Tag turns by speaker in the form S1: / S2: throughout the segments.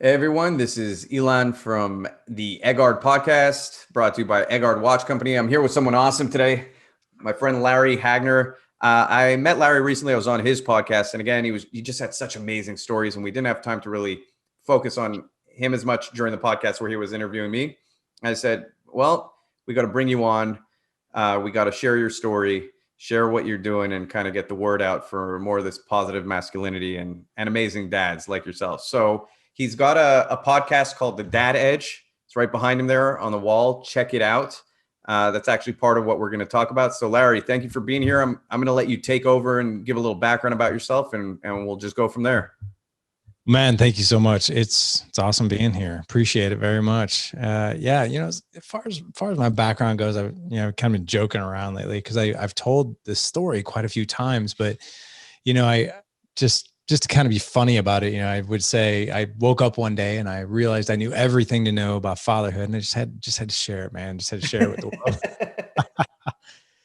S1: Hey everyone, this is Elon from the Eggard podcast, brought to you by Eggard Watch Company. I'm here with someone awesome today, my friend Larry Hagner. I met Larry recently. I was on his podcast, and again, he just had such amazing stories, and we didn't have time to really focus on him as much during the podcast where he was interviewing me. I said, "Well, we got to bring you on. We got to share your story, share what you're doing, and kind of get the word out for more of this positive masculinity and amazing dads like yourself." So. He's got a podcast called The Dad Edge. It's right behind him there on the wall. Check it out. That's actually part of what we're going to talk about. So, Larry, thank you for being here. I'm going to let you take over and give a little background about yourself, and we'll just go from there.
S2: Man, thank you so much. It's awesome being here. Appreciate it very much. Yeah, as far as my background goes, I've kind of been joking around lately because I've told this story quite a few times, but I just to kind of be funny about it, I would say I woke up one day and I realized I knew everything to know about fatherhood, and I just had to share it, man. Just had to share it with the world.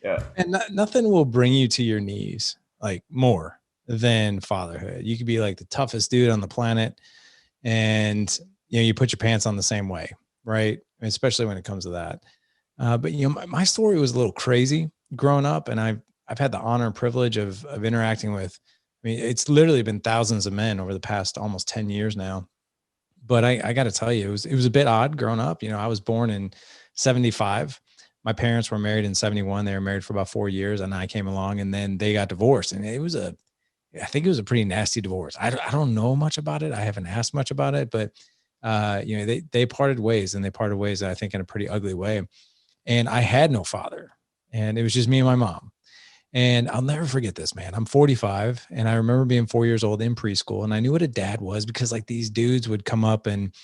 S1: Yeah.
S2: And nothing will bring you to your knees like more than fatherhood. You could be like the toughest dude on the planet, and you put your pants on the same way, right? Especially when it comes to that. But my story was a little crazy growing up, and I've had the honor and privilege of interacting with. I mean, it's literally been thousands of men over the past almost 10 years now. But I got to tell you, it was a bit odd growing up. I was born in 75. My parents were married in 71. They were married for about 4 years, and I came along, and then they got divorced. And I think it was a pretty nasty divorce. I don't know much about it. I haven't asked much about it, but they parted ways, and they parted ways, I think, in a pretty ugly way. And I had no father, and it was just me and my mom. And I'll never forget this, man. I'm 45, and I remember being 4 years old in preschool, and I knew what a dad was because like these dudes would come up and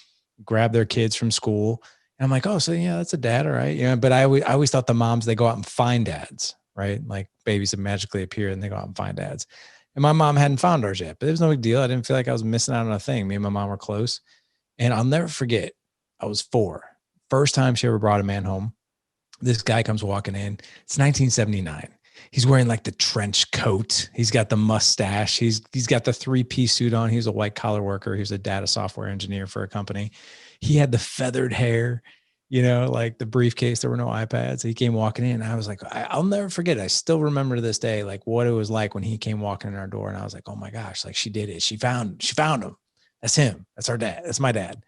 S2: grab their kids from school. And I'm like, oh, so yeah, that's a dad, all right. But I always thought the moms, they go out and find dads, right? Like babies that magically appear and they go out and find dads. And my mom hadn't found ours yet, but it was no big deal. I didn't feel like I was missing out on a thing. Me and my mom were close. And I'll never forget, I was 4. First time she ever brought a man home. This guy comes walking in. It's 1979. He's wearing like the trench coat. He's got the mustache. He's got the 3-piece suit on. He's a white collar worker. He was a data software engineer for a company. He had the feathered hair, like the briefcase. There were no iPads. He came walking in. And I was like, I'll never forget it. I still remember to this day, like what it was like when he came walking in our door. And I was like, oh my gosh, like she did it. She found him. That's him. That's our dad. That's my dad.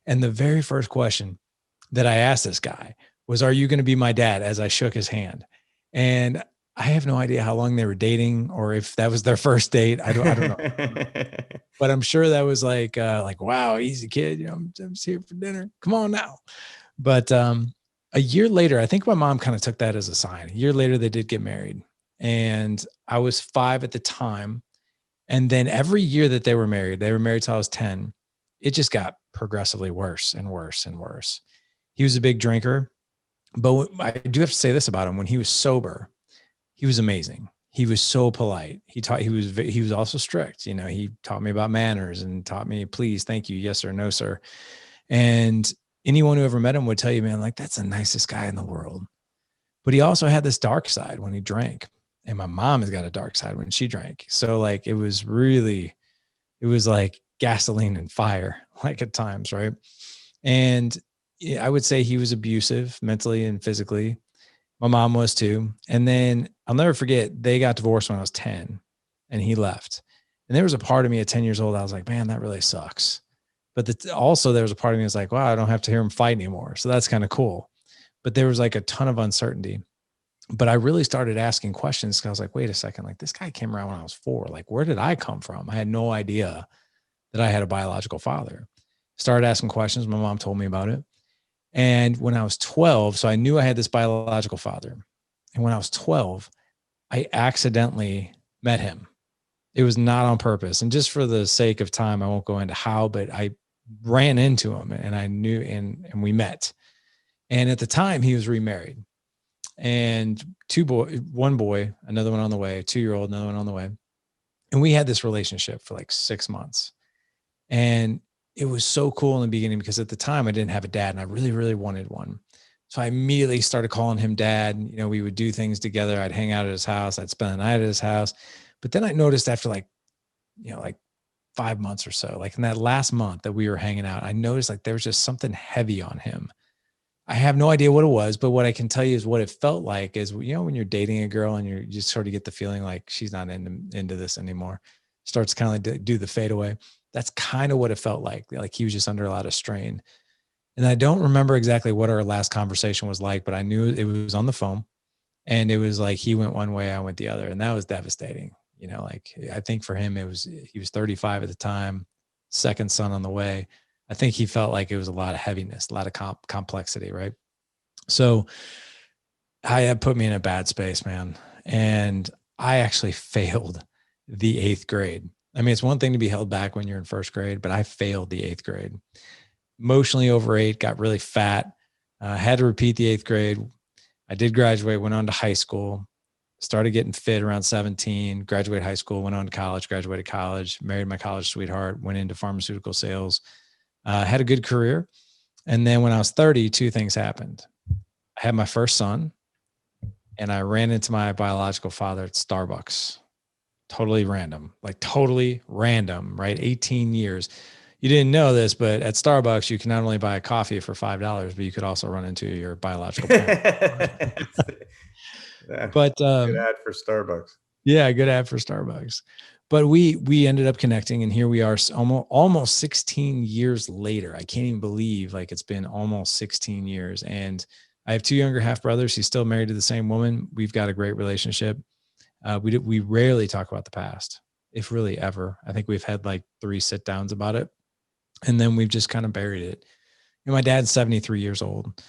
S2: And the very first question that I asked this guy was, are you going to be my dad? As I shook his hand. And I have no idea how long they were dating or if that was their first date. I don't know. But I'm sure that was like, wow, easy kid. I'm just here for dinner. Come on now. But a year later, I think my mom kind of took that as a sign. A year later, they did get married. And I was 5 at the time. And then every year that they were married till I was 10, it just got progressively worse and worse and worse. He was a big drinker. But I do have to say this about him. When he was sober, he was amazing. He was so polite. He was also strict. He taught me about manners and taught me, please, thank you, yes sir, no sir. And anyone who ever met him would tell you, man, like that's the nicest guy in the world. But he also had this dark side when he drank. And my mom has got a dark side when she drank. So like it was like gasoline and fire, like at times, right? And I would say he was abusive mentally and physically. My mom was too. And then I'll never forget, they got divorced when I was 10 and he left. And there was a part of me at 10 years old, I was like, man, that really sucks. But also there was a part of me that's like, wow, I don't have to hear him fight anymore. So that's kind of cool. But there was like a ton of uncertainty. But I really started asking questions because I was like, wait a second, like this guy came around when I was 4. Like, where did I come from? I had no idea that I had a biological father. Started asking questions. My mom told me about it. And when I was 12, so I knew I had this biological father. And when I was 12, I accidentally met him. It was not on purpose. And just for the sake of time, I won't go into how, but I ran into him and I knew, and we met. And at the time he was remarried and one boy, another one on the way, 2-year-old, another one on the way. And we had this relationship for like 6 months. And it was so cool in the beginning because at the time I didn't have a dad and I really, really wanted one. So I immediately started calling him dad. We would do things together. I'd hang out at his house. I'd spend the night at his house. But then I noticed after like 5 months or so, like in that last month that we were hanging out, I noticed like there was just something heavy on him. I have no idea what it was, but what I can tell you is what it felt like is, you know, when you're dating a girl and you just sort of get the feeling like she's not into this anymore, starts kind of like do the fade away. That's kind of what it felt like. Like he was just under a lot of strain. And I don't remember exactly what our last conversation was like, but I knew it was on the phone, and it was like he went one way, I went the other. And that was devastating. You know, like I think for him, he was 35 at the time, second son on the way. I think he felt like it was a lot of heaviness, a lot of complexity, right? So that put me in a bad space, man. And I actually failed the 8th grade. I mean, it's one thing to be held back when you're in first grade, but I failed the 8th grade. Emotionally overate, got really fat, had to repeat the 8th grade. I did graduate, went on to high school, started getting fit around 17, graduated high school, went on to college, graduated college, married my college sweetheart, went into pharmaceutical sales, had a good career. And then when I was 30, two things happened. I had my first son, and I ran into my biological father at Starbucks. Totally random, right? 18 years. You didn't know this, but at Starbucks, you can not only buy a coffee for $5, but you could also run into your biological parent. But
S1: good ad for Starbucks.
S2: Yeah, good ad for Starbucks. But we ended up connecting, and here we are almost 16 years later. I can't even believe like it's been almost 16 years. And I have two younger half brothers. He's still married to the same woman. We've got a great relationship. We rarely talk about the past, if really ever. I think we've had like 3 sit downs about it, and then we've just kind of buried it. You know, my dad's 73 years old.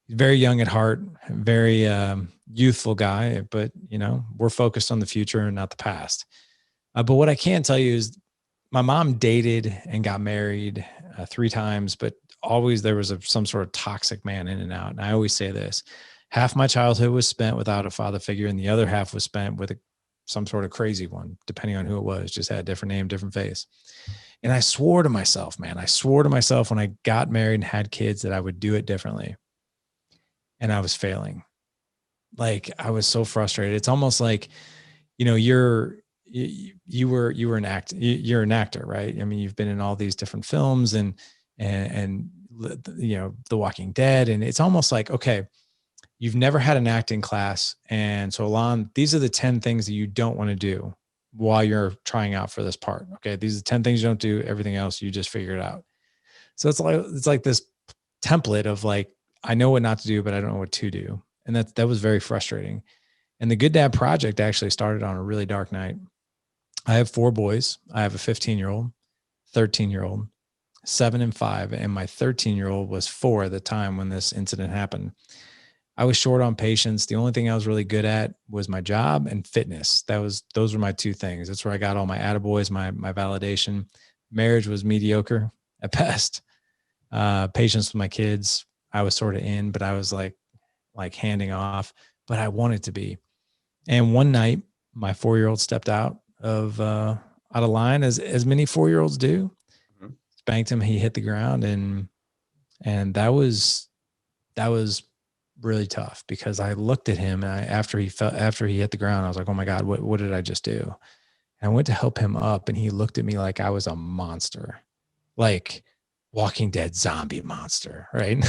S2: He's very young at heart, very youthful guy, but you know, we're focused on the future and not the past. But what I can tell you is my mom dated and got married 3 times, but always there was some sort of toxic man in and out. And I always say this: half my childhood was spent without a father figure, and the other half was spent with some sort of crazy one, depending on who it was, just had a different name, different face. And I swore to myself, man, I swore to myself when I got married and had kids that I would do it differently. And I was failing. Like I was so frustrated. It's almost like, you know, you're an actor, right? I mean, you've been in all these different films and you know, The Walking Dead. And it's almost like, okay, you've never had an acting class. And so Alon, these are the 10 things that you don't want to do while you're trying out for this part. Okay. These are the 10 things you don't do. Everything else, you just figure it out. So it's like this template of like, I know what not to do, but I don't know what to do. And that was very frustrating. And the Good Dad Project actually started on a really dark night. I have 4 boys. I have a 15-year-old, 13-year-old, 7 and 5. And my 13-year-old was 4 at the time when this incident happened. I was short on patience. The only thing I was really good at was my job and fitness. Those were my 2 things. That's where I got all my attaboys, my validation. Marriage was mediocre at best. Patience with my kids, I was sort of in, but I was like handing off, but I wanted to be. And one night my 4-year-old stepped out of line as many 4-year-olds do. Mm-hmm. Spanked him. He hit the ground, and that was really tough because I looked at him, and after he hit the ground, I was like, oh my God, what did I just do? And I went to help him up, and he looked at me like I was a monster, like Walking Dead zombie monster. Right.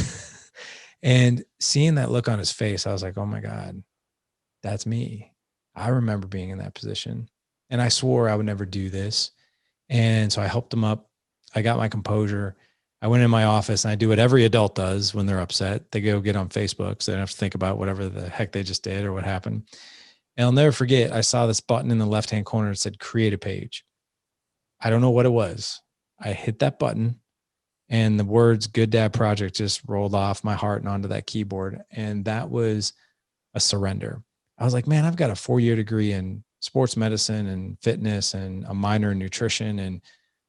S2: And seeing that look on his face, I was like, oh my God, that's me. I remember being in that position, and I swore I would never do this. And so I helped him up. I got my composure. I went in my office, and I do what every adult does when they're upset. They go get on Facebook, so they don't have to think about whatever the heck they just did or what happened. And I'll never forget, I saw this button in the left-hand corner that said create a page. I don't know what it was. I hit that button, and the words Good Dad Project just rolled off my heart and onto that keyboard. And that was a surrender. I was like, man, I've got a 4-year degree in sports medicine and fitness and a minor in nutrition. And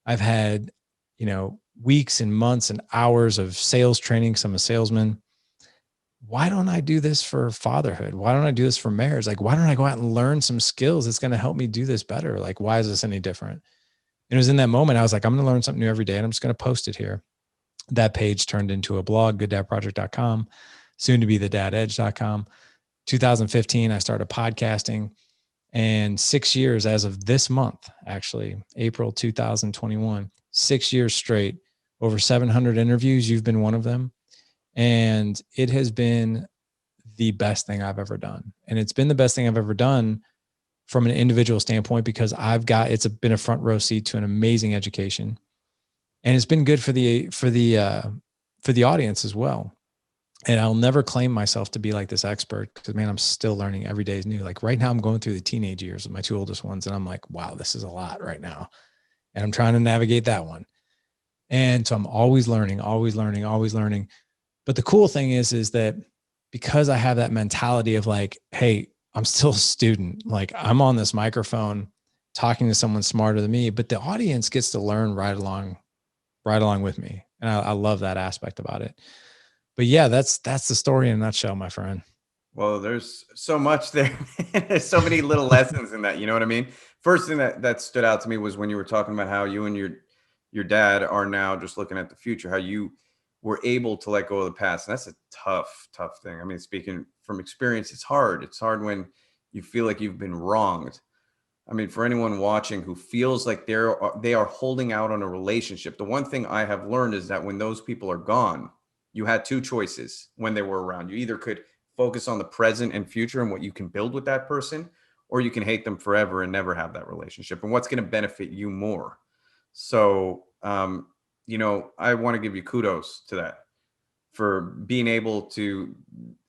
S2: I've had, you know, weeks and months and hours of sales training. So I'm a salesman. Why don't I do this for fatherhood? Why don't I do this for marriage? Like, why don't I go out and learn some skills that's going to help me do this better? Like, why is this any different? And it was in that moment, I was like, I'm going to learn something new every day, and I'm just going to post it here. That page turned into a blog, gooddadproject.com, soon to be thedadedge.com. 2015, I started podcasting. And 6 years as of this month, actually, April 2021, 6 years straight, over 700 interviews. You've been one of them. And it has been the best thing I've ever done. And it's been the best thing I've ever done from an individual standpoint, because it's been a front row seat to an amazing education. And it's been good for the audience as well. And I'll never claim myself to be like this expert, because man, I'm still learning. Every day is new. Like right now I'm going through the teenage years of my two oldest ones. And I'm like, wow, this is a lot right now. And I'm trying to navigate that one. And so I'm always learning, always learning, always learning. But the cool thing is that because I have that mentality of like, hey, I'm still a student. Like I'm on this microphone talking to someone smarter than me, but the audience gets to learn right along with me. And I love that aspect about it. But yeah, that's the story in a nutshell, my friend.
S1: Well, there's so much there. There's so many little lessons in that. You know what I mean? First thing that stood out to me was when you were talking about how you and your dad are now just looking at the future, how you were able to let go of the past. And that's a tough thing. I mean, speaking from experience, it's hard. It's hard when you feel like you've been wronged. I mean, for anyone watching who feels like they are holding out on a relationship, the one thing I have learned is that when those people are gone, you had two choices when they were around. You either could focus on the present and future and what you can build with that person, or you can hate them forever and never have that relationship. And what's going to benefit you more? So, I want to give you kudos to that, for being able to.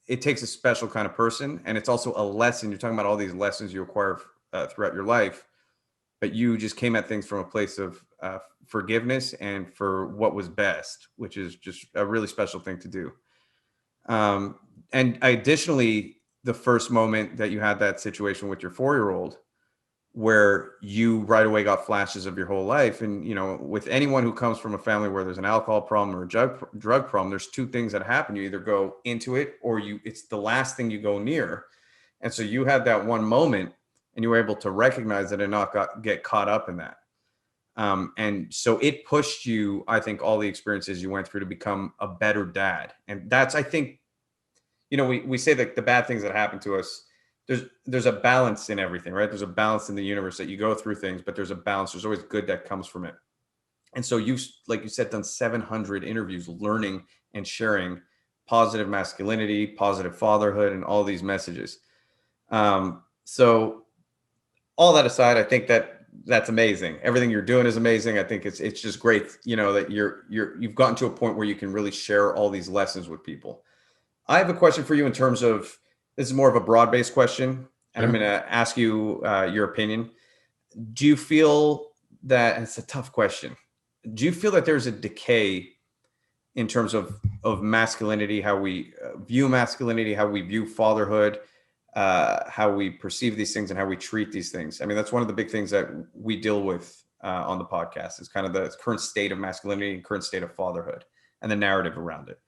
S1: It takes a special kind of person, and it's also a lesson. You're talking about all these lessons you acquire throughout your life, but you just came at things from a place of forgiveness and for what was best, which is just a really special thing to do. And additionally, the first moment that you had that situation with your 4-year-old, where you right away got flashes of your whole life. And, with anyone who comes from a family where there's an alcohol problem or a drug problem, there's two things that happen. You either go into it, or it's the last thing you go near. And so you had that one moment, and you were able to recognize it and not get caught up in that. And so it pushed you, I think, all the experiences you went through to become a better dad. And that's, I think, we say that the bad things that happen to us, there's a balance in everything, right? There's a balance in the universe, that you go through things, but there's a balance. There's always good that comes from it. And so you, like you said, done 700 interviews, learning and sharing positive masculinity, positive fatherhood, and all these messages. So all that aside, I think that's amazing. Everything you're doing is amazing. I think it's just great, that you've gotten to a point where you can really share all these lessons with people. I have a question for you in terms of, this is more of a broad-based question, and I'm going to ask you your opinion. Do you feel that, and it's a tough question, do you feel that there's a decay in terms of masculinity, how we view masculinity, how we view fatherhood, how we perceive these things, and how we treat these things? I mean, that's one of the big things that we deal with on the podcast, is kind of the current state of masculinity and current state of fatherhood and the narrative around it.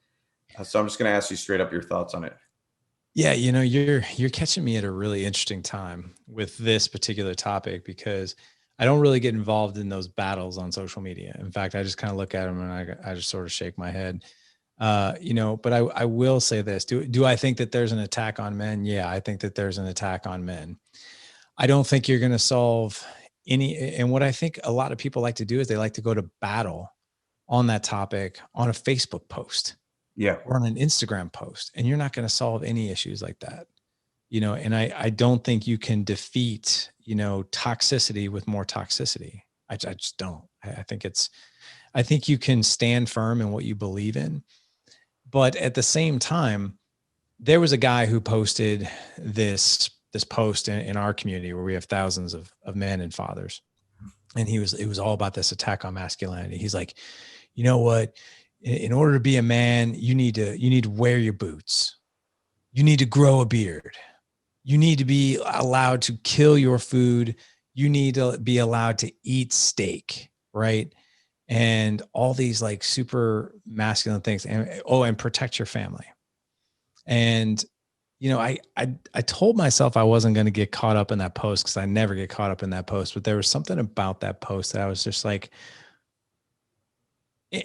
S1: So I'm just going to ask you straight up your thoughts on it.
S2: Yeah, you're catching me at a really interesting time with this particular topic, because I don't really get involved in those battles on social media. In fact, I just kind of look at them and I just sort of shake my head. But I will say this. Do I think that there's an attack on men? Yeah, I think that there's an attack on men. I don't think you're going to solve any. And what I think a lot of people like to do is they like to go to battle on that topic on a Facebook post.
S1: Yeah.
S2: Or on an Instagram post, and you're not going to solve any issues like that. And I don't think you can defeat, toxicity with more toxicity. I just don't. I think you can stand firm in what you believe in. But at the same time, there was a guy who posted this post in our community where we have thousands of men and fathers. And it was all about this attack on masculinity. He's like, you know what? In order to be a man, you need to wear your boots. You need to grow a beard. You need to be allowed to kill your food. You need to be allowed to eat steak, right? And all these like super masculine things. And protect your family. And I told myself I wasn't going to get caught up in that post, because I never get caught up in that post. But there was something about that post that I was just like,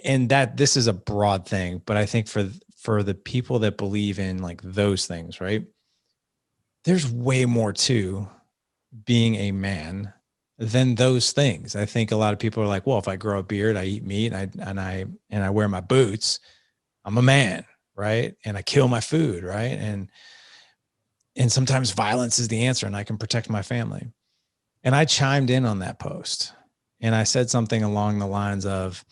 S2: and that this is a broad thing, but I think for the people that believe in like those things, right? There's way more to being a man than those things. I think a lot of people are like, well, if I grow a beard, I eat meat, and I wear my boots, I'm a man, right? And I kill my food, right? And sometimes violence is the answer, and I can protect my family. And I chimed in on that post, and I said something along the lines of,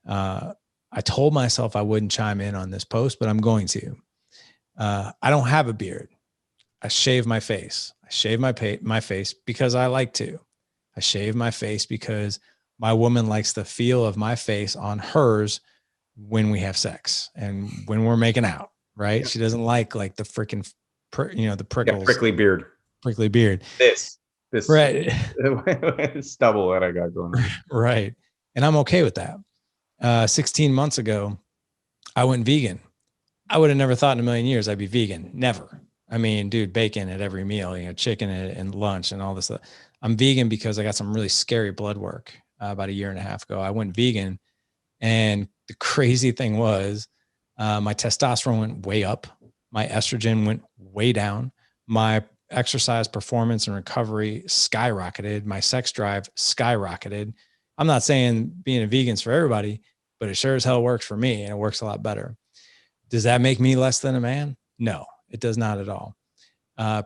S2: I told myself I wouldn't chime in on this post, but I'm going to. I don't have a beard. I shave my face. I shave my face because I like to. I shave my face because my woman likes the feel of my face on hers when we have sex and when we're making out, right? She doesn't like the freaking, the prickles, prickly beard.
S1: This
S2: Right.
S1: stubble that I got going on.
S2: Right. And I'm okay with that. 16 months ago, I went vegan. I would have never thought in a million years I'd be vegan. Never. I mean, dude, bacon at every meal, chicken and lunch and all this stuff. I'm vegan because I got some really scary blood work about a year and a half ago. I went vegan, and the crazy thing was my testosterone went way up. My estrogen went way down. My exercise performance and recovery skyrocketed. My sex drive skyrocketed. I'm not saying being a vegan's for everybody, but it sure as hell works for me, and it works a lot better. Does that make me less than a man? No, it does not at all.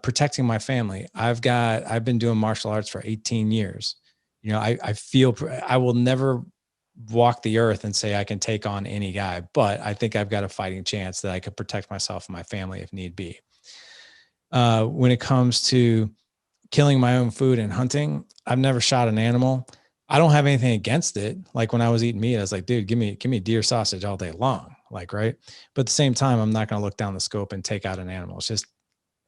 S2: Protecting my family. I've been doing martial arts for 18 years. I feel I will never walk the earth and say I can take on any guy, but I think I've got a fighting chance that I could protect myself and my family if need be. When it comes to killing my own food and hunting, I've never shot an animal. I don't have anything against it. Like when I was eating meat, I was like, dude, give me deer sausage all day long. Right. But at the same time, I'm not going to look down the scope and take out an animal. It's just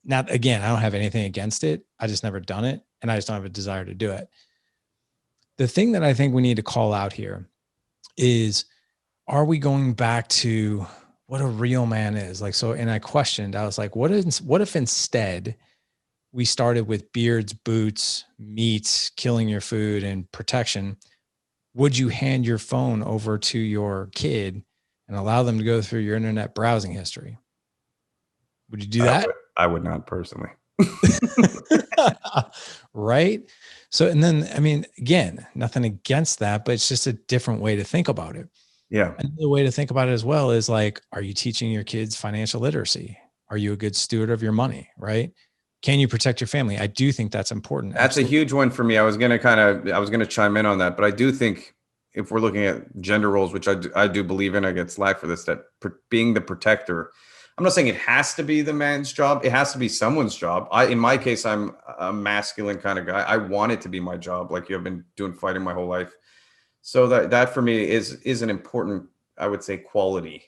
S2: not, again, I don't have anything against it. I just never done it. And I just don't have a desire to do it. The thing that I think we need to call out here is, are we going back to what a real man is? And I questioned, I was like, what if instead we started with beards, boots, meat, killing your food, and protection? Would you hand your phone over to your kid and allow them to go through your internet browsing history? Would you do that?
S1: I would not personally.
S2: Right. So, and then, I mean, again, nothing against that, but it's just a different way to think about it.
S1: Yeah.
S2: Another way to think about it as well is like, are you teaching your kids financial literacy? Are you a good steward of your money? Right. Can you protect your family? I do think that's important.
S1: That's Absolutely. A huge one for me. I was going to chime in on that, but I do think if we're looking at gender roles, which I do believe in, I get slack for this, that being the protector, I'm not saying it has to be the man's job. It has to be someone's job. In my case, I'm a masculine kind of guy. I want it to be my job. Like I've been doing fighting my whole life. So that for me is an important, I would say, quality.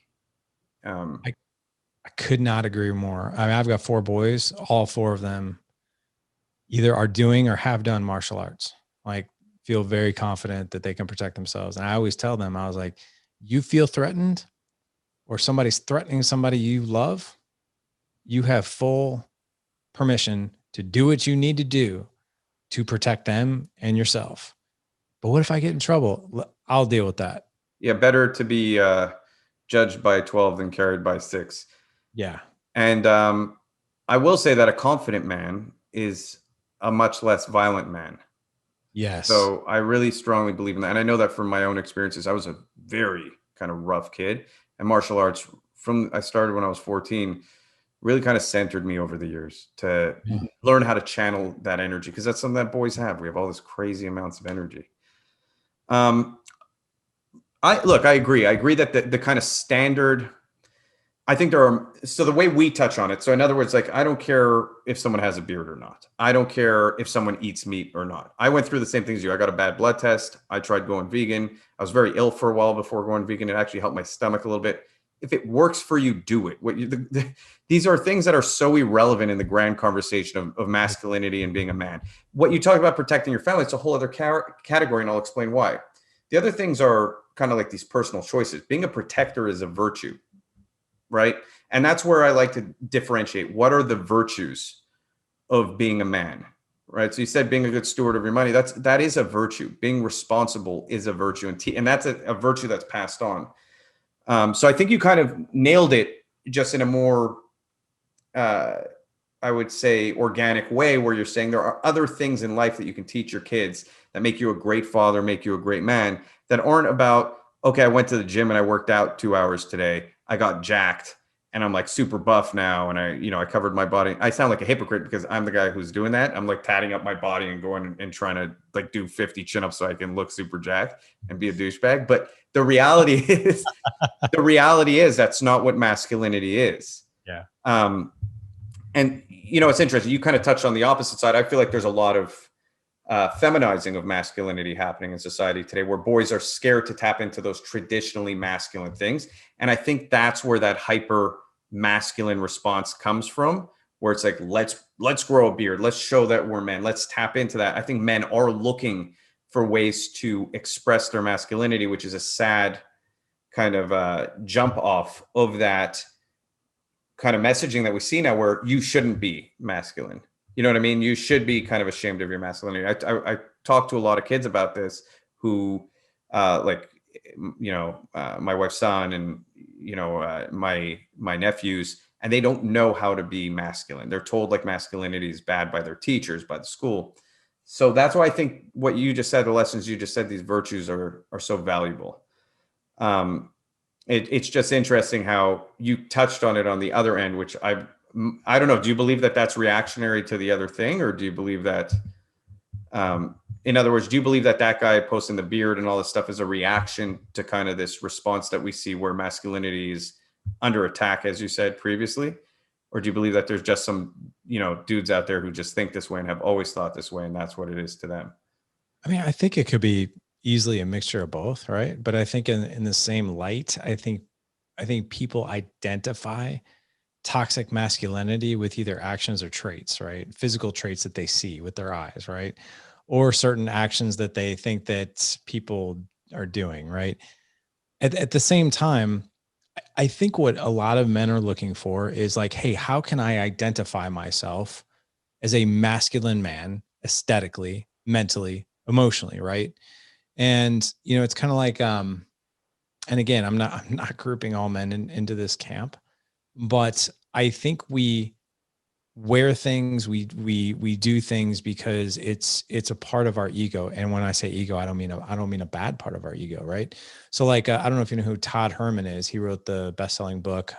S2: I could not agree more. I mean, I've got 4 boys. All 4 of them either are doing or have done martial arts. Like, feel very confident that they can protect themselves. And I always tell them, I was like, you feel threatened or somebody's threatening somebody you love, you have full permission to do what you need to do to protect them and yourself. But what if I get in trouble? I'll deal with that.
S1: Yeah, better to be judged by 12 than carried by 6.
S2: Yeah.
S1: And I will say that a confident man is a much less violent man.
S2: Yes.
S1: So I really strongly believe in that. And I know that from my own experiences. I was a very kind of rough kid, and martial arts I started when I was 14, really kind of centered me over the years to learn how to channel that energy. Cause that's something that boys have. We have all this crazy amounts of energy. I agree. I agree that the kind of standard, I think so the way we touch on it. So in other words, like, I don't care if someone has a beard or not. I don't care if someone eats meat or not. I went through the same things as you. I got a bad blood test. I tried going vegan. I was very ill for a while before going vegan. It actually helped my stomach a little bit. If it works for you, do it. These are things that are so irrelevant in the grand conversation of masculinity and being a man. What you talk about protecting your family, it's a whole other category, and I'll explain why. The other things are kind of like these personal choices. Being a protector is a virtue, right? And that's where I like to differentiate. What are the virtues of being a man, right? So you said being a good steward of your money. That is a virtue. Being responsible is a virtue, and that's a virtue that's passed on. So I think you kind of nailed it, just in a more, I I would say, organic way where you're saying there are other things in life that you can teach your kids that make you a great father, make you a great man, that aren't about, okay, I went to the gym and I worked out 2 hours today. I got jacked and I'm like super buff now. And I covered my body. I sound like a hypocrite because I'm the guy who's doing that. I'm like tatting up my body and going and trying to like do 50 chin-ups so I can look super jacked and be a douchebag. But the reality is that's not what masculinity is.
S2: Yeah.
S1: And it's interesting. You kind of touched on the opposite side. I feel like there's a lot of feminizing of masculinity happening in society today, where boys are scared to tap into those traditionally masculine things. And I think that's where that hyper masculine response comes from, where it's like, let's grow a beard, let's show that we're men, let's tap into that. I think men are looking for ways to express their masculinity, which is a sad kind of jump off of that kind of messaging that we see now, where you shouldn't be masculine. You know what I mean? You should be kind of ashamed of your masculinity. I talk to a lot of kids about this who, my wife's son and, my nephews, and they don't know how to be masculine. They're told like masculinity is bad by their teachers, by the school. So that's why I think what you just said, the lessons you just said, these virtues are so valuable. It's just interesting how you touched on it on the other end, which I don't know. Do you believe that that's reactionary to the other thing, or do you believe that, in other words, do you believe that that guy posting the beard and all this stuff is a reaction to kind of this response that we see where masculinity is under attack, as you said previously? Or do you believe that there's just some, dudes out there who just think this way and have always thought this way, and that's what it is to them?
S2: I mean, I think it could be easily a mixture of both, right? But I think in the same light, I think people identify toxic masculinity with either actions or traits, right? Physical traits that they see with their eyes, right? Or certain actions that they think that people are doing, right? At the same time, I think what a lot of men are looking for is like, hey, how can I identify myself as a masculine man aesthetically, mentally, emotionally, right? And it's kind of like and again, I'm not grouping all men into this camp, but I think we wear things, we do things because it's a part of our ego. And when I say ego, I don't mean a bad part of our ego, right? So like I don't know if you know who Todd Herman is. He wrote the best-selling book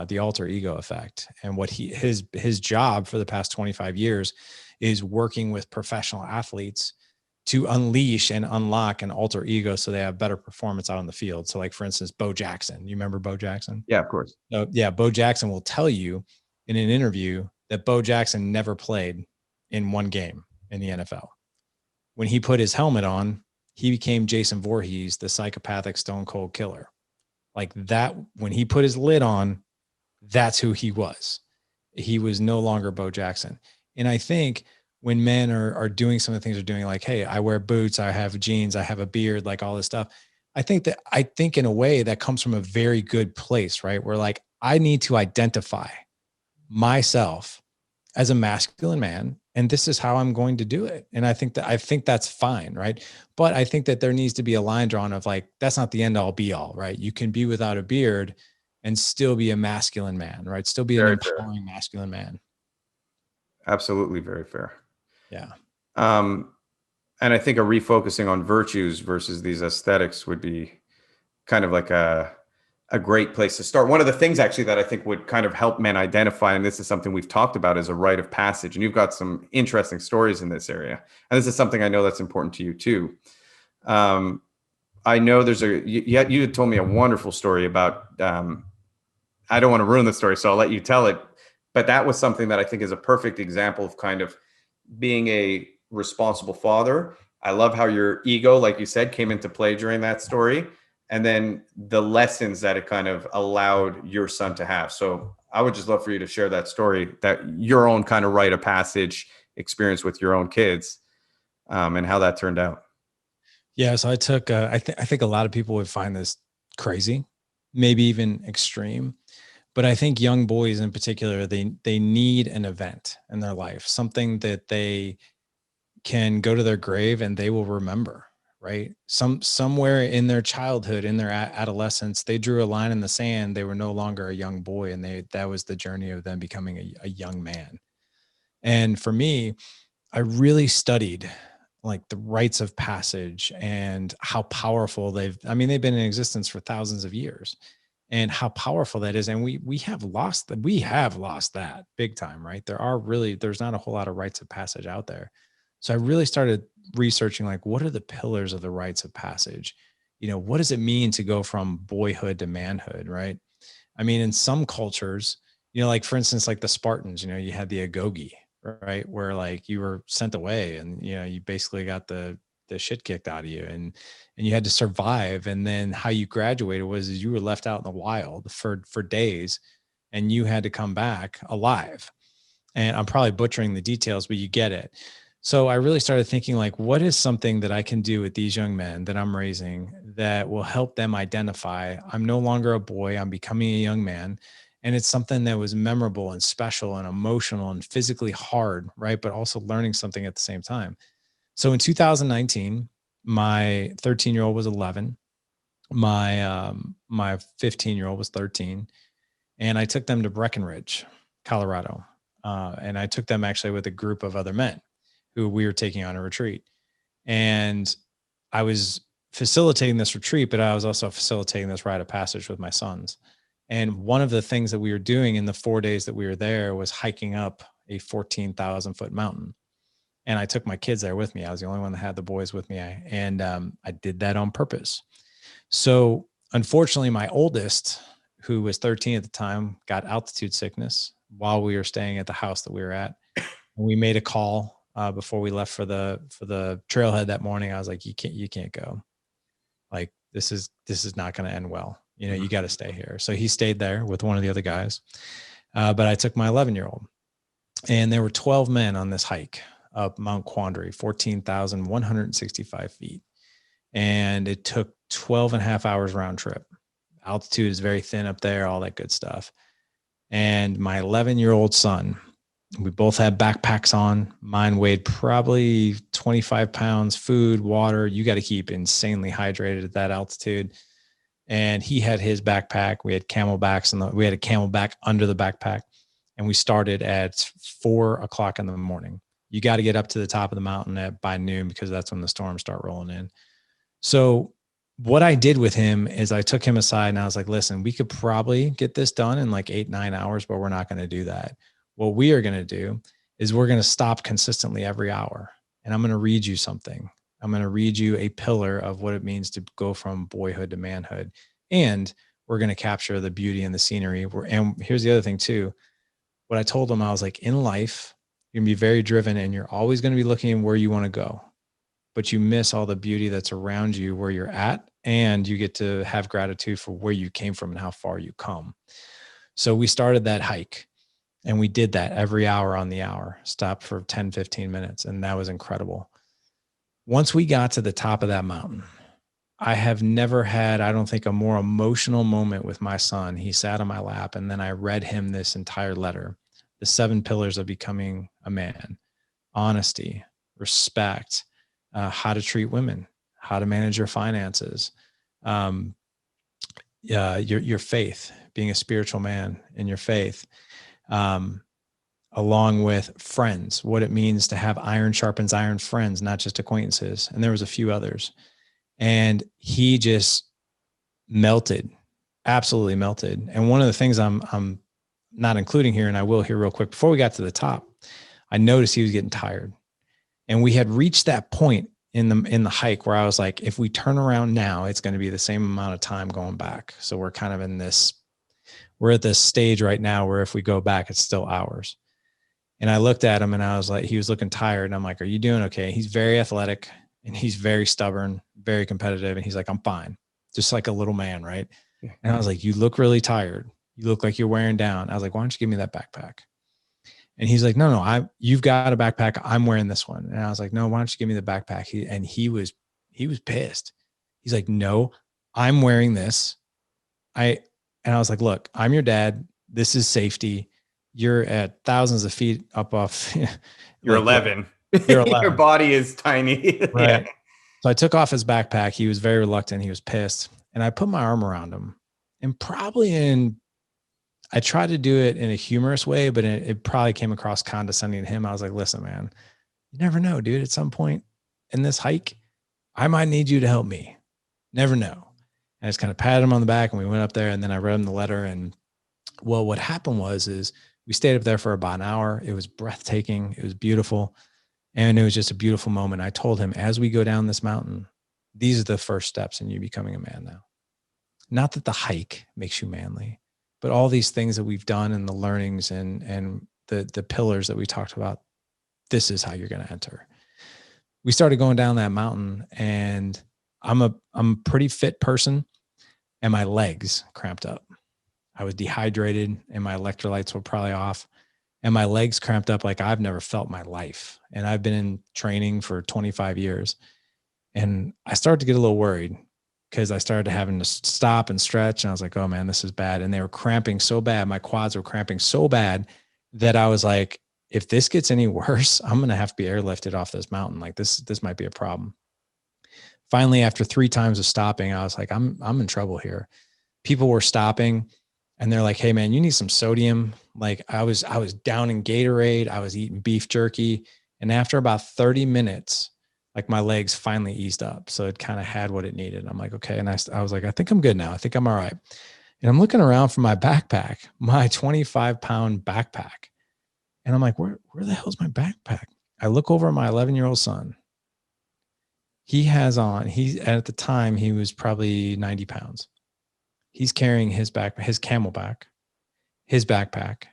S2: The Alter Ego Effect, and what his job for the past 25 years is working with professional athletes to unleash and unlock an alter ego so they have better performance out on the field. So like for instance, Bo Jackson, you remember Bo Jackson?
S1: Yeah, of course.
S2: So yeah, Bo Jackson will tell you in an interview that Bo Jackson never played in one game in the NFL. When he put his helmet on, he became Jason Voorhees, the psychopathic stone cold killer. Like that, when he put his lid on, that's who he was. He was no longer Bo Jackson. And I think when men are doing some of the things they're doing, like, hey, I wear boots, I have jeans, I have a beard, like all this stuff. I think in a way that comes from a very good place, right? Where like, I need to identify myself as a masculine man, and this is how I'm going to do it. And I think that's fine, right? But I think that there needs to be a line drawn of like, that's not the end all be all, right? You can be without a beard and still be a masculine man, right? Still be an
S1: Very fair.
S2: empowering masculine man.
S1: Absolutely, very fair.
S2: Yeah.
S1: And I think a refocusing on virtues versus these aesthetics would be kind of like a great place to start. One of the things actually that I think would kind of help men identify, and this is something we've talked about, is a rite of passage. And you've got some interesting stories in this area. And this is something I know that's important to you too. I know you had told me a wonderful story about, I don't want to ruin the story, so I'll let you tell it. But that was something that I think is a perfect example of kind of being a responsible father. I love how your ego, like you said, came into play during that story, and then the lessons that it kind of allowed your son to have. So I would just love for you to share that story, that your own kind of rite of passage experience with your own kids, and how that turned out.
S2: Yeah. So I took, I think a lot of people would find this crazy, maybe even extreme. But I think young boys in particular, they need an event in their life, something that they can go to their grave and they will remember, right? Somewhere in their childhood, in their adolescence, they drew a line in the sand. They were no longer a young boy, and that was the journey of them becoming a young man. And for me, I really studied like the rites of passage and how powerful they've been in existence for thousands of years, and how powerful that is. And we have lost that. We have lost that big time, right? There's not a whole lot of rites of passage out there. So I really started researching, like, what are the pillars of the rites of passage? What does it mean to go from boyhood to manhood, right? In some cultures, like for instance, like the Spartans, you had the agoge, right? Where like you were sent away and, you basically got the shit kicked out of you, and you had to survive. And then how you graduated is you were left out in the wild for days, and you had to come back alive. And I'm probably butchering the details, but you get it. So I really started thinking, like, what is something that I can do with these young men that I'm raising that will help them identify I'm no longer a boy, I'm becoming a young man. And it's something that was memorable and special and emotional and physically hard, right? But also learning something at the same time. So in 2019, my 13-year-old was 11. My 15-year-old was 13, and I took them to Breckenridge, Colorado. And I took them actually with a group of other men who we were taking on a retreat. And I was facilitating this retreat, but I was also facilitating this rite of passage with my sons. And one of the things that we were doing in the 4 days that we were there was hiking up a 14,000 foot mountain. And I took my kids there with me. I was the only one that had the boys with me. I did that on purpose. So unfortunately, my oldest, who was 13 at the time, got altitude sickness while we were staying at the house that we were at. And we made a call before we left for the trailhead that morning. I was like, you can't go. Like, this is not going to end well. You got to stay here. So he stayed there with one of the other guys. But I took my 11-year-old, and there were 12 men on this hike up Mount Quandary, 14,165 feet. And it took 12 and a half hours round trip. Altitude is very thin up there, all that good stuff. And my 11-year-old son, we both had backpacks on. Mine weighed probably 25 pounds, food, water. You got to keep insanely hydrated at that altitude. And he had his backpack. We had camelbacks, and we had a camelback under the backpack. And we started at 4 o'clock in the morning. You got to get up to the top of the mountain by noon, because that's when the storms start rolling in. So what I did with him is I took him aside and I was like, listen, we could probably get this done in like 8-9 hours, but we're not going to do that. What we are going to do is we're going to stop consistently every hour. And I'm going to read you something. I'm going to read you a pillar of what it means to go from boyhood to manhood. And we're going to capture the beauty and the scenery. And here's the other thing too. What I told him, I was like, in life, you're going to be very driven, and you're always going to be looking where you want to go, but you miss all the beauty that's around you where you're at, and you get to have gratitude for where you came from and how far you come. So we started that hike, and we did that every hour on the hour, stopped for 10, 15 minutes. And that was incredible. Once we got to the top of that mountain, I have never had, I don't think, a more emotional moment with my son. He sat on my lap, and then I read him this entire letter, the 7 pillars of becoming a man: honesty, respect, how to treat women, how to manage your finances, your faith, being a spiritual man in your faith, along with friends, what it means to have iron sharpens iron friends, not just acquaintances. And there was a few others. And he just melted, absolutely melted. And one of the things I'm not including here, and I will here real quick, before we got to the top, I noticed he was getting tired. And we had reached that point in the hike where I was like, if we turn around now, it's going to be the same amount of time going back. So we're kind of we're at this stage right now where if we go back, it's still hours. And I looked at him, and I was like, he was looking tired. And I'm like, are you doing okay? He's very athletic, and he's very stubborn, very competitive. And he's like, I'm fine. Just like a little man. Right. And I was like, you look really tired. You look like you're wearing down. I was like, why don't you give me that backpack? And he's like, no, you've got a backpack. I'm wearing this one. And I was like, no, why don't you give me the backpack? He was pissed. He's like, no, I'm wearing this. And I was like, look, I'm your dad. This is safety. You're at thousands of feet up off.
S1: You're 11.
S2: You're 11.
S1: Your body is tiny.
S2: Right.
S1: Yeah.
S2: So I took off his backpack. He was very reluctant. He was pissed. And I put my arm around him. And probably in, I tried to do it in a humorous way, but it probably came across condescending to him. I was like, listen, man, you never know, dude. At some point in this hike, I might need you to help me. Never know. And I just kind of patted him on the back and we went up there, and then I read him the letter. And well, what happened is we stayed up there for about an hour. It was breathtaking. It was beautiful. And it was just a beautiful moment. I told him, as we go down this mountain, these are the first steps in you becoming a man now. Not that the hike makes you manly, but all these things that we've done and the learnings and the pillars that we talked about, this is how you're going to enter. We started going down that mountain, and I'm a pretty fit person, and my legs cramped up. I was dehydrated and my electrolytes were probably off, and my legs cramped up like I've never felt my life. And I've been in training for 25 years. And I started to get a little worried because I started having to stop and stretch. And I was like, oh man, this is bad. And they were cramping so bad. My quads were cramping so bad that I was like, if this gets any worse, I'm going to have to be airlifted off this mountain. Like this might be a problem. Finally, after 3 times of stopping, I was like, I'm in trouble here. People were stopping and they're like, hey man, you need some sodium. Like I was down in Gatorade. I was eating beef jerky. And after about 30 minutes, like my legs finally eased up. So it kind of had what it needed. I'm like, okay. And I was like, I think I'm good now. I think I'm all right. And I'm looking around for my backpack, my 25-pound backpack. And I'm like, where the hell's my backpack? I look over at my 11-year-old son. He has on, at the time, he was probably 90 pounds. He's carrying his camelback, his backpack.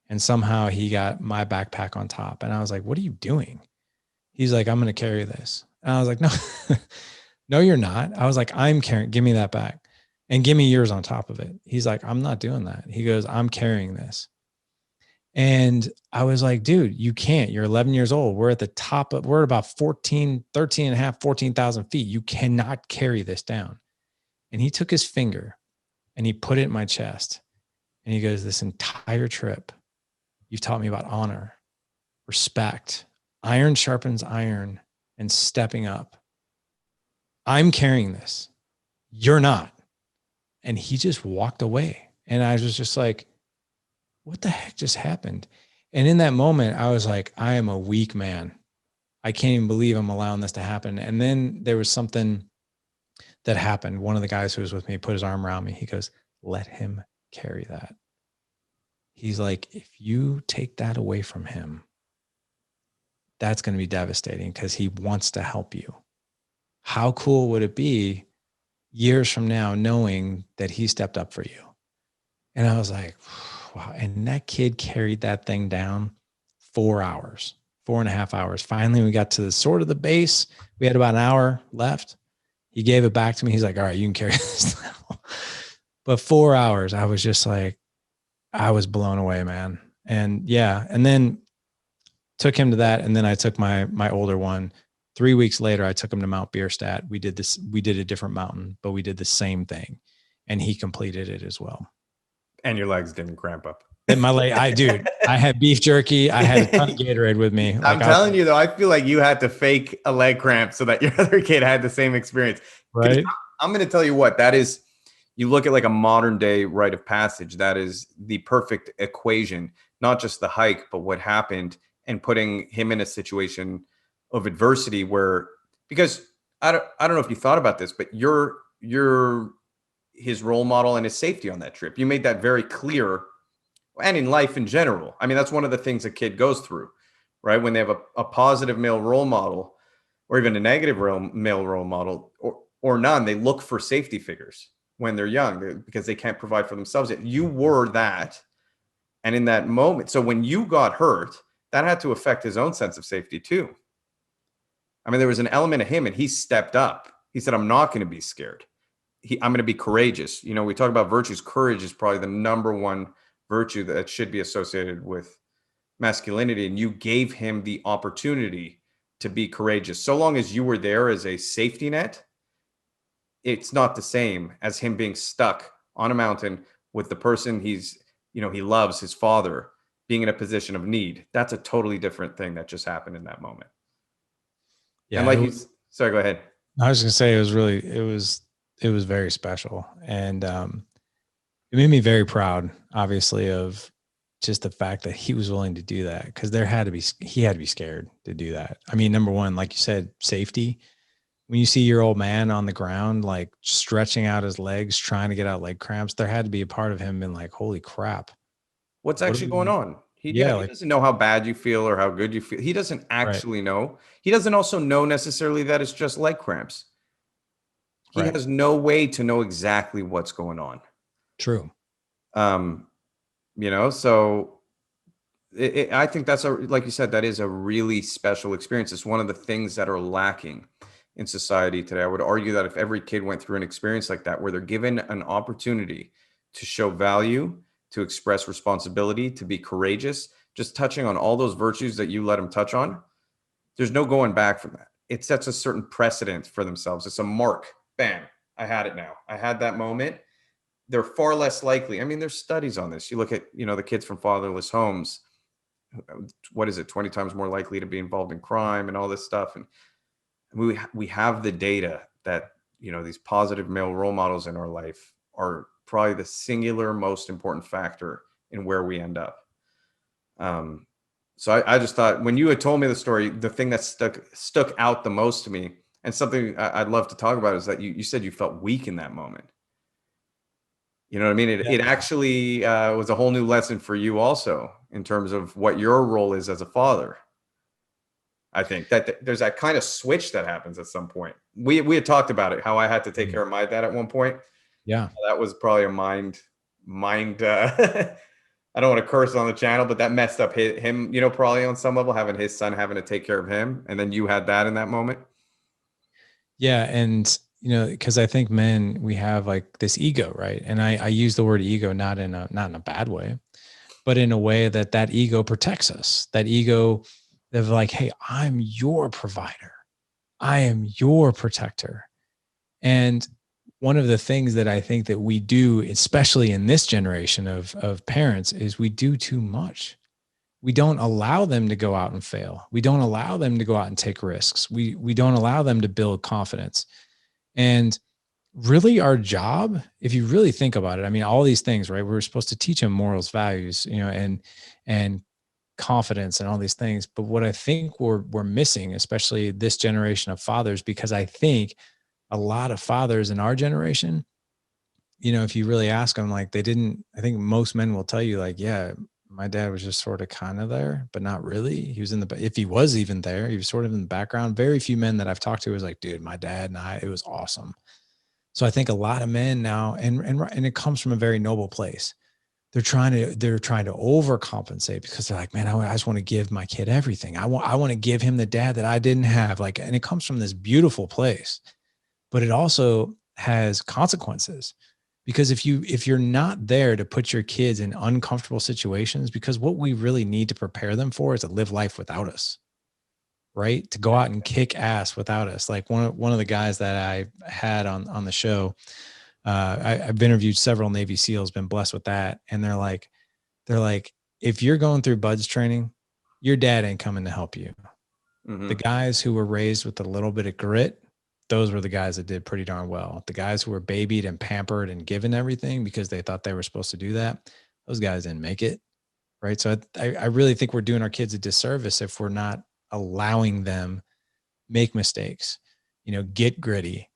S2: And somehow he got my backpack on top. And I was like, what are you doing? He's like, I'm going to carry this. And I was like, no, no, you're not. I was like, I'm carrying, give me that back and give me yours on top of it. He's like, I'm not doing that. He goes, I'm carrying this. And I was like, dude, you can't, you're 11 years old. We're at the top of, we're at about 13 and a half, 14,000 feet. You cannot carry this down. And he took his finger and he put it in my chest. And he goes, this entire trip, you've taught me about honor, respect, iron sharpens iron, and stepping up. I'm carrying this. You're not. And he just walked away. And I was just like, what the heck just happened? And in that moment, I was like, I am a weak man. I can't even believe I'm allowing this to happen. And then there was something that happened. One of the guys who was with me put his arm around me. He goes, let him carry that. He's like, if you take that away from him, that's going to be devastating because he wants to help you. How cool would it be years from now knowing that he stepped up for you? And I was like, wow. And that kid carried that thing down 4 hours, 4.5 hours. Finally, we got to the sort of the base. We had about an hour left. He gave it back to me. He's like, all right, you can carry this now. But 4 hours, I was just like, I was blown away, man. And yeah. And then took him to that. And then I took my older one. 3 weeks later, I took him to Mount Bierstadt. We did a different mountain, but we did the same thing. And he completed it as well.
S1: And your legs didn't cramp up.
S2: And my leg, I had beef jerky. I had a ton of Gatorade with me.
S1: I'm telling you though, I feel like you had to fake a leg cramp so that your other kid had the same experience.
S2: Right.
S1: I'm going to tell you what, that is, you look at like a modern day rite of passage. That is the perfect equation, not just the hike, but what happened and putting him in a situation of adversity where, because I don't know if you thought about this, but you're his role model and his safety on that trip. You made that very clear, and in life in general. I mean, that's one of the things a kid goes through, right? When they have a positive male role model or even a negative male role model or none, they look for safety figures when they're young because they can't provide for themselves yet. You were that. And in that moment, so when you got hurt, that had to affect his own sense of safety too. I mean, there was an element of him and he stepped up. He said, I'm not going to be scared. I'm going to be courageous. You know, we talk about virtues. Courage is probably the number one virtue that should be associated with masculinity. And you gave him the opportunity to be courageous. So long as you were there as a safety net, it's not the same as him being stuck on a mountain with the person he loves, his father, being in a position of need. That's a totally different thing that just happened in that moment. Yeah. And like sorry, go ahead.
S2: I was going to say it was very special. And It made me very proud, obviously, of just the fact that he was willing to do that, because he had to be scared to do that. I mean, number one, like you said, safety. When you see your old man on the ground, like stretching out his legs, trying to get out leg cramps, there had to be a part of him being like, holy crap.
S1: What's
S2: What are
S1: actually going
S2: we,
S1: on?
S2: yeah,
S1: He
S2: like,
S1: doesn't know how bad you feel or how good you feel. He doesn't
S2: right,
S1: actually know. He doesn't also know necessarily that it's just leg cramps. He
S2: right.
S1: has no way to know exactly what's going on.
S2: True.
S1: Um, so I think that's like you said, that is a really special experience. It's one of the things that are lacking in society today. I would argue that if every kid went through an experience like that, where they're given an opportunity to show value, to express responsibility, to be courageous, just touching on all those virtues that you let them touch on, there's no going back from that. It sets a certain precedent for themselves. It's a mark. Bam. I had it now. I had that moment. They're far less likely. I mean, there's studies on this. You look at, the kids from fatherless homes, what is it, 20 times more likely to be involved in crime and all this stuff. And we have the data that, these positive male role models in our life are probably the singular most important factor in where we end up. So I just thought, when you had told me the story, the thing that stuck out the most to me, and something I'd love to talk about, is that you said you felt weak in that moment. You know what I mean? It
S2: Yeah.
S1: actually was a whole new lesson for you also, in terms of what your role is as a father. I think that there's that kind of switch that happens at some point. We had talked about it, how I had to take
S2: Mm.
S1: care of my dad at one point.
S2: Yeah.
S1: That was probably a mind. I don't want to curse on the channel, but that messed up him. Probably on some level, having his son having to take care of him, and then you had that in that moment.
S2: Yeah. And, because I think men, we have like this ego, right? And I use the word ego not in a bad way, but in a way that ego protects us. That ego of like, hey, I'm your provider. I am your protector. And one of the things that I think that we do, especially in this generation of parents, is we do too much. We don't allow them to go out and fail. We don't allow them to go out and take risks. We don't allow them to build confidence. And really, our job, if you really think about it, I mean, all these things, right? We're supposed to teach them morals, values, and confidence and all these things. But what I think we're missing, especially this generation of fathers, because I think a lot of fathers in our generation, if you really ask them, like, they didn't, I think most men will tell you, like, yeah, my dad was just sort of kind of there, but not really. He was if he was even there, he was sort of in the background. Very few men that I've talked to was like, dude, my dad and it was awesome. So I think a lot of men now, and it comes from a very noble place. They're trying to overcompensate, because they're like, man, I just want to give my kid everything. I want to give him the dad that I didn't have. Like, and it comes from this beautiful place, but it also has consequences, because if you're not there to put your kids in uncomfortable situations, because what we really need to prepare them for is to live life without us, right? To go out and kick ass without us. Like one of the guys that I had on the show, I've interviewed several Navy SEALs, been blessed with that, and they're like, if you're going through buds training, your dad ain't coming to help you. The
S1: Mm-hmm.
S2: guys who were raised with a little bit of grit, those were the guys that did pretty darn well. The guys who were babied and pampered and given everything because they thought they were supposed to do that, those guys didn't make it. Right. So I really think we're doing our kids a disservice if we're not allowing them make mistakes, get gritty,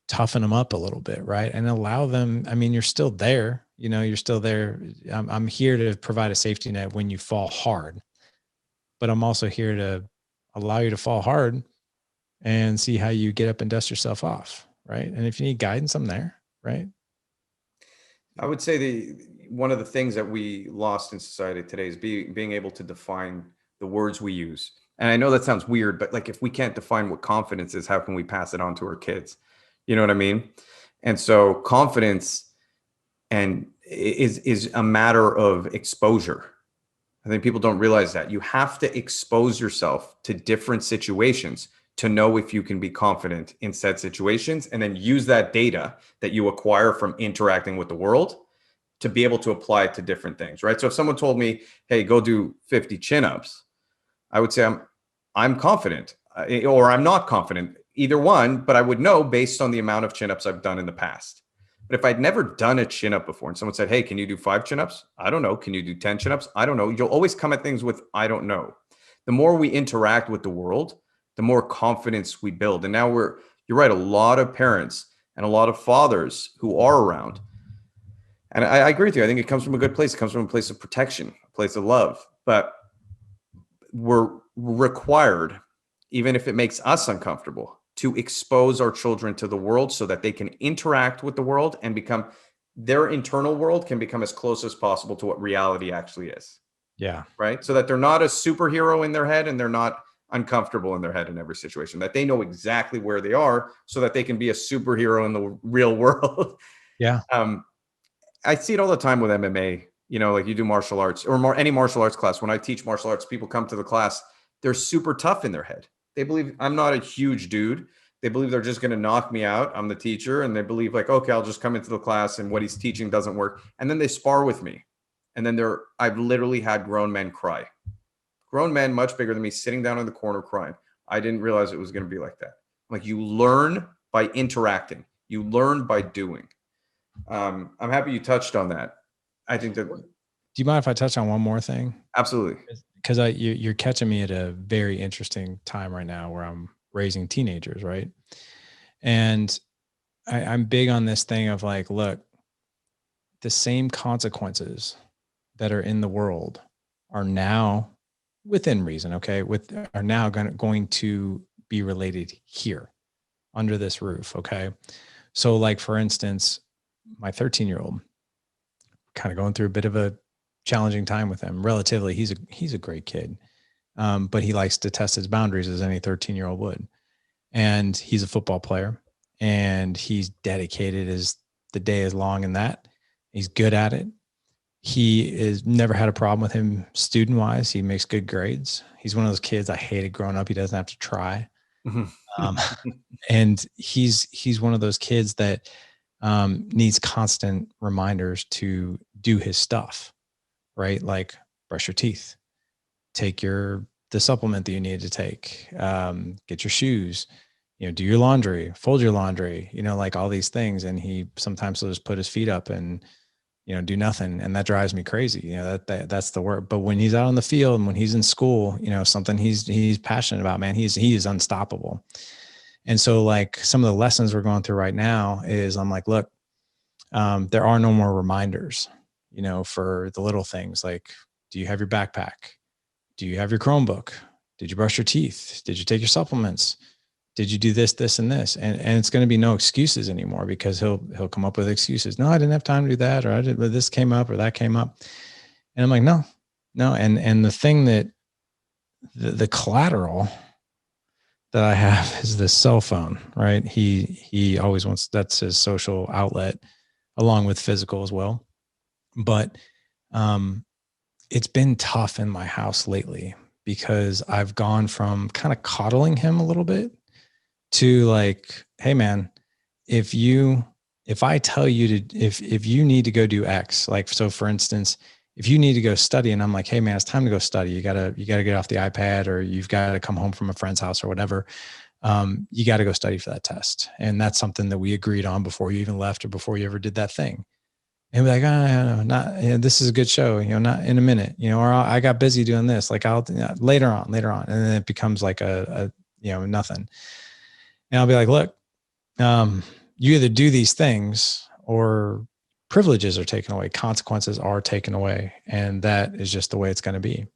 S2: toughen them up a little bit. Right. And allow them. I mean, you're still there, you're still there. I'm here to provide a safety net when you fall hard, but I'm also here to allow you to fall hard and see how you get up and dust yourself off. Right. And if you need guidance, I'm there. Right.
S1: I would say one of the things that we lost in society today is being able to define the words we use. And I know that sounds weird, but like, if we can't define what confidence is, how can we pass it on to our kids? You know what I mean? And so confidence and is a matter of exposure. I think people don't realize that you have to expose yourself to different situations to know if you can be confident in said situations, and then use that data that you acquire from interacting with the world to be able to apply it to different things, right? So if someone told me, "Hey, go do 50 chin-ups," I would say I'm confident, or I'm not confident, either one, but I would know based on the amount of chin-ups I've done in the past. But if I'd never done a chin up before and someone said, hey, can you do 5 chin ups? I don't know. Can you do 10 chin ups? I don't know. You'll always come at things with, I don't know. The more we interact with the world, the more confidence we build. And now you're right, a lot of parents and a lot of fathers who are around. And I agree with you. I think it comes from a good place. It comes from a place of protection, a place of love. But we're required, even if it makes us uncomfortable, to expose our children to the world so that they can interact with the world and become their internal world can become as close as possible to what reality actually is.
S2: Yeah.
S1: Right. So that they're not a superhero in their head and they're not uncomfortable in their head in every situation, that they know exactly where they are so that they can be a superhero in the real world.
S2: Yeah.
S1: I see it all the time with MMA, like you do martial arts or any martial arts class. When I teach martial arts, people come to the class, they're super tough in their head. They believe I'm not a huge dude. They believe they're just going to knock me out. I'm the teacher. And they believe like, okay, I'll just come into the class and what he's teaching doesn't work. And then they spar with me. And then I've literally had grown men cry. Grown men much bigger than me sitting down in the corner crying. I didn't realize it was going to be like that. Like you learn by interacting. You learn by doing. I'm happy you touched on that. I think that.
S2: Do you mind if I touch on one more thing?
S1: Absolutely.
S2: Because you're catching me at a very interesting time right now where I'm raising teenagers, right? And I'm big on this thing of like, look, the same consequences that are in the world are now within reason, okay, are now going to be related here under this roof, okay? So like, for instance, my 13-year-old kind of going through a bit of a challenging time with him. Relatively, he's a great kid, but he likes to test his boundaries as any 13-year-old would. And he's a football player, and he's dedicated as the day is long in that. He's good at it. He is never had a problem with him student wise. He makes good grades. He's one of those kids I hated growing up. He doesn't have to try. And he's one of those kids that needs constant reminders to do his stuff, right? Like brush your teeth, take the supplement that you need to take, get your shoes, do your laundry, fold your laundry, like all these things. And he sometimes will just put his feet up and, do nothing. And that drives me crazy. That's the word. But when he's out on the field and when he's in school, something he's passionate about, man, he is unstoppable. And so like some of the lessons we're going through right now is I'm like, look, there are no more reminders, for the little things like, do you have your backpack? Do you have your Chromebook? Did you brush your teeth? Did you take your supplements? Did you do this, this, and this? And it's going to be no excuses anymore because he'll come up with excuses. No, I didn't have time to do that, or this came up or that came up. And I'm like, no. And the thing that the collateral that I have is this cell phone, right? He always wants, that's his social outlet along with physical as well. But it's been tough in my house lately because I've gone from kind of coddling him a little bit to like, hey man, if I tell you to, if you need to go do X, like, so for instance, if you need to go study and I'm like, hey man, it's time to go study. You gotta get off the iPad, or you've got to come home from a friend's house or whatever. You got to go study for that test. And that's something that we agreed on before you even left or before you ever did that thing. And be like, oh, not, this is a good show, not in a minute, or I got busy doing this. Like later on. And then it becomes like a nothing. And I'll be like, look, you either do these things or privileges are taken away. Consequences are taken away. And that is just the way it's going to be.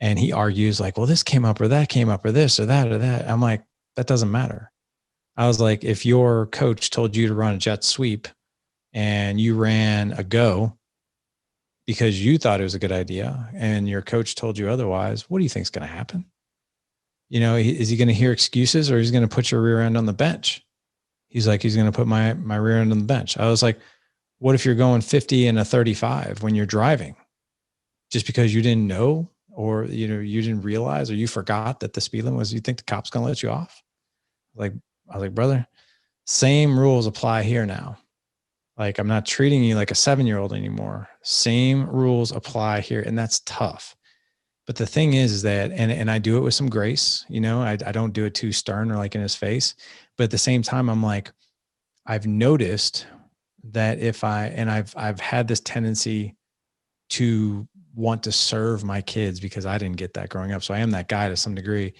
S2: And he argues like, well, this came up or that came up or this or that or that. I'm like, that doesn't matter. I was like, if your coach told you to run a jet sweep and you ran a go because you thought it was a good idea and your coach told you otherwise, what do you think is going to happen? Is he going to hear excuses, or he's going to put your rear end on the bench? He's like, he's going to put my rear end on the bench. I was like, what if you're going 50 and a 35 when you're driving just because you didn't know, or, you didn't realize, or you forgot that the speed limit was, you think the cop's going to let you off? I was like, brother, same rules apply here now. Like, I'm not treating you like a 7-year-old anymore. Same rules apply here. And that's tough. But the thing is that, and I do it with some grace, I don't do it too stern or like in his face. But at the same time, I'm like, I've noticed that I've had this tendency to want to serve my kids because I didn't get that growing up. So I am that guy to some degree,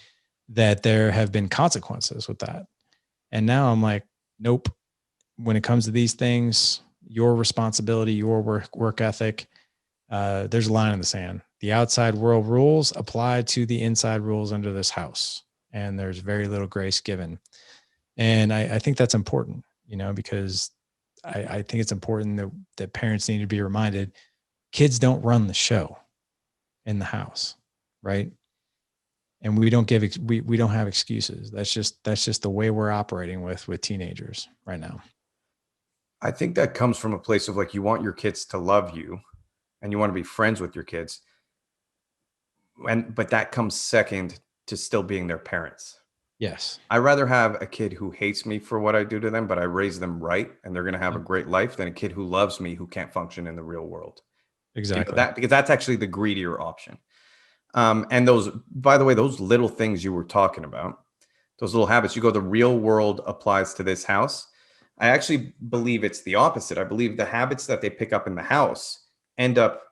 S2: that there have been consequences with that. And now I'm like, nope. When it comes to these things, your responsibility, your work ethic, there's a line in the sand. The outside world rules apply to the inside rules under this house. And there's very little grace given. And I think that's important, because I think it's important that parents need to be reminded kids don't run the show in the house, right? And we don't have excuses. That's just the way we're operating with teenagers right now.
S1: I think that comes from a place of like, you want your kids to love you and you want to be friends with your kids. But that comes second to still being their parents.
S2: Yes.
S1: I'd rather have a kid who hates me for what I do to them, but I raise them right and they're going to have a great life, than a kid who loves me who can't function in the real world.
S2: Exactly.
S1: Because that's actually the greedier option. And by the way, those little things you were talking about, those little habits, you go, the real world applies to this house. I actually believe it's the opposite. I believe the habits that they pick up in the house end up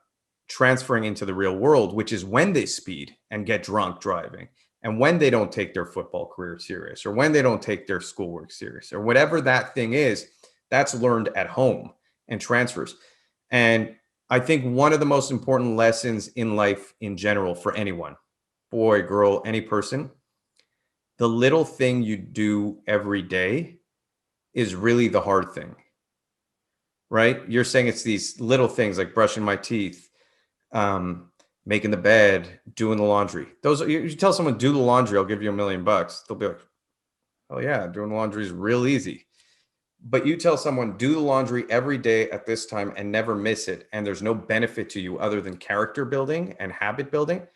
S1: transferring into the real world, which is when they speed and get drunk driving, and when they don't take their football career serious, or when they don't take their schoolwork serious, or whatever that thing is, that's learned at home and transfers. And I think one of the most important lessons in life in general for anyone, boy, girl, any person, the little thing you do every day is really the hard thing, right? You're saying it's these little things like brushing my teeth, making the bed, doing the laundry. Those, you tell someone do the laundry, I'll give you $1 million. They'll be like, oh yeah, doing the laundry is real easy. But you tell someone do the laundry every day at this time and never miss it, and there's no benefit to you other than character building and habit building,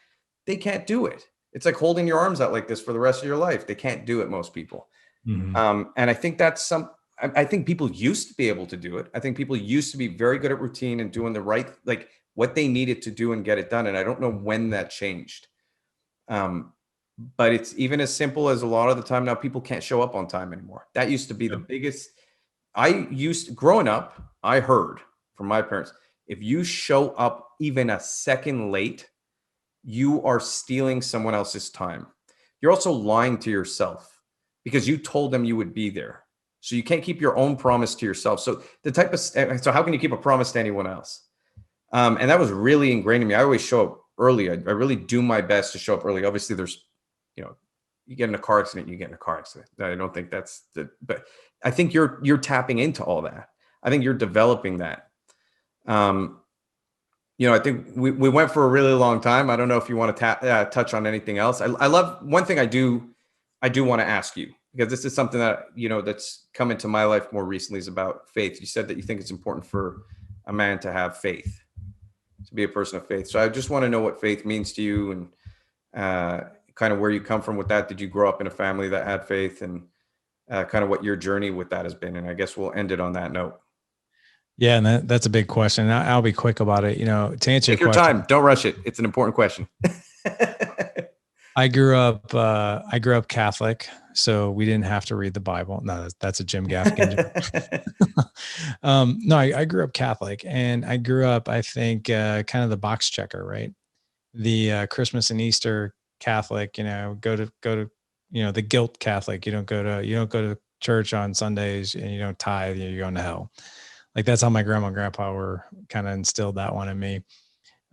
S1: they can't do it. It's like holding your arms out like this for the rest of your life. They can't do it, most people.
S2: Mm-hmm.
S1: And I think I think people used to be able to do it. I think people used to be very good at routine and doing the right, like what they needed to do and get it done. And I don't know when that changed. But it's even as simple as a lot of the time now people can't show up on time anymore. That used to be the biggest. Growing up, I heard from my parents, if you show up even a second late, you are stealing someone else's time. You're also lying to yourself because you told them you would be there. So you can't keep your own promise to yourself. So how can you keep a promise to anyone else? And that was really ingrained in me. I always show up early. I really do my best to show up early. Obviously there's, you get in a car accident, you get in a car accident. I don't think but I think you're tapping into all that. I think you're developing that. I think we went for a really long time. I don't know if you want to touch on anything else. I love one thing I do want to ask you, because this is something that, that's come into my life more recently, is about faith. You said that you think it's important for a man to have faith, to be a person of faith. So I just want to know what faith means to you, and kind of where you come from with that. Did you grow up in a family that had faith, and kind of what your journey with that has been? And I guess we'll end it on that note.
S2: Yeah. And that's a big question. I'll be quick about it. To answer
S1: Take your
S2: question,
S1: time. Don't rush it. It's an important question.
S2: I grew up Catholic, so we didn't have to read the Bible. No, that's a Jim Gaffigan. No, I grew up Catholic, and I grew up, I think, kind of the box checker, right? The Christmas and Easter Catholic, go to the guilt Catholic. You don't go to church on Sundays, and you don't tithe. You're going to hell. Like, that's how my grandma and grandpa were kind of instilled that one in me.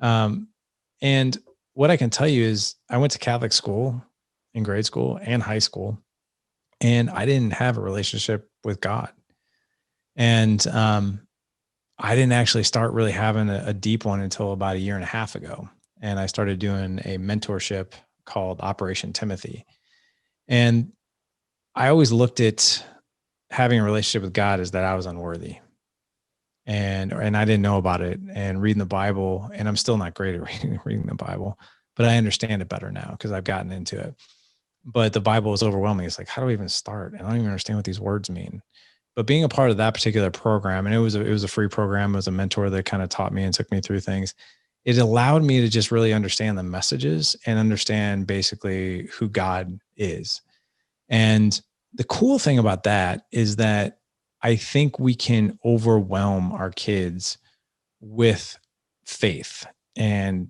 S2: And what I can tell you is I went to Catholic school in grade school and high school, and I didn't have a relationship with God. And I didn't actually start really having a deep one until about 1.5 years ago. And I started doing a mentorship called Operation Timothy. And I always looked at having a relationship with God as that I was unworthy. And I didn't know about it, and reading the Bible, and I'm still not great at reading the Bible, but I understand it better now because I've gotten into it. But the Bible is overwhelming. It's like, how do I even start? And I don't even understand what these words mean. But being a part of that particular program, and it was a free program, it was a mentor that kind of taught me and took me through things. It allowed me to just really understand the messages and understand basically who God is. And the cool thing about that is that I think we can overwhelm our kids with faith and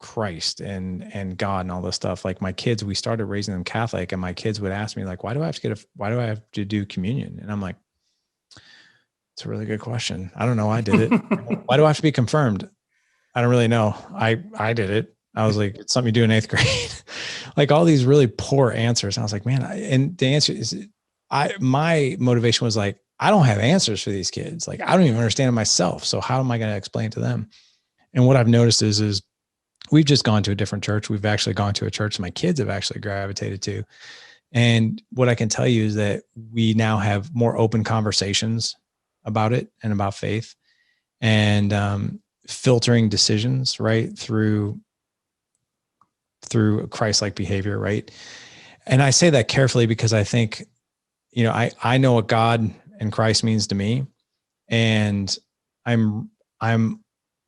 S2: Christ and God and all this stuff. Like my kids, we started raising them Catholic, and my kids would ask me like, why do I have to do communion? And I'm like, it's a really good question. I don't know. I did it. Why do I have to be confirmed? I don't really know. I did it. I was like, it's something you do in 8th grade. Like all these really poor answers. And I was like, man, and the answer is my motivation was like, I don't have answers for these kids. Like, I don't even understand it myself. So how am I going to explain it to them? And what I've noticed is we've just gone to a different church. We've actually gone to a church my kids have actually gravitated to. And what I can tell you is that we now have more open conversations about it and about faith, and filtering decisions, right, through Christ-like behavior, right? And I say that carefully because I think, I know what God and Christ means to me, and I'm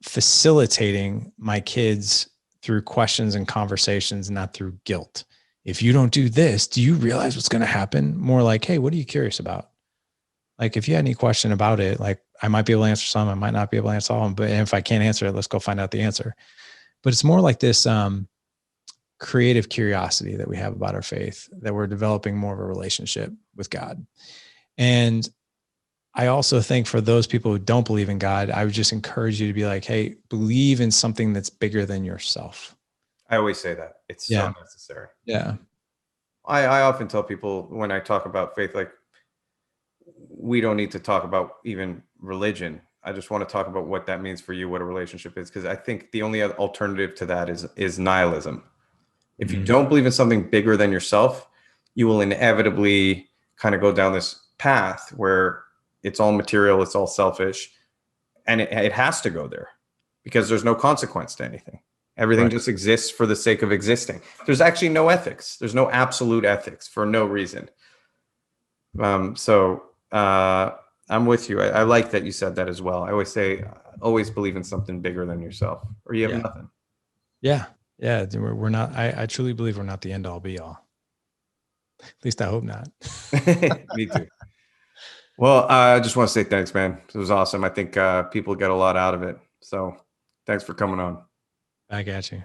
S2: facilitating my kids through questions and conversations, not through guilt. If you don't do this, do you realize what's going to happen? More like, hey, what are you curious about? Like if you had any question about it, like I might be able to answer some, I might not be able to answer all of them, but if I can't answer it, let's go find out the answer. But it's more like this creative curiosity that we have about our faith, that we're developing more of a relationship with God. And I also think for those people who don't believe in God, I would just encourage you to be like, hey, believe in something that's bigger than yourself.
S1: I always say that. It's so necessary.
S2: Yeah.
S1: I often tell people when I talk about faith, like, we don't need to talk about even religion. I just want to talk about what that means for you, what a relationship is, because I think the only other alternative to that is nihilism. If you don't believe in something bigger than yourself, you will inevitably kind of go down this path where it's all material, it's all selfish, and it has to go there because there's no consequence to anything. Everything just exists for the sake of existing. There's actually no ethics. There's no absolute ethics for no reason. So I'm with you. I like that you said that as well. I always say, always believe in something bigger than yourself, or you have nothing.
S2: Yeah. Yeah. We're not, I truly believe we're not the end all be all. At least I hope not.
S1: Me too. Well, I just want to say thanks, man. It was awesome. I think people get a lot out of it. So thanks for coming on.
S2: Back at you.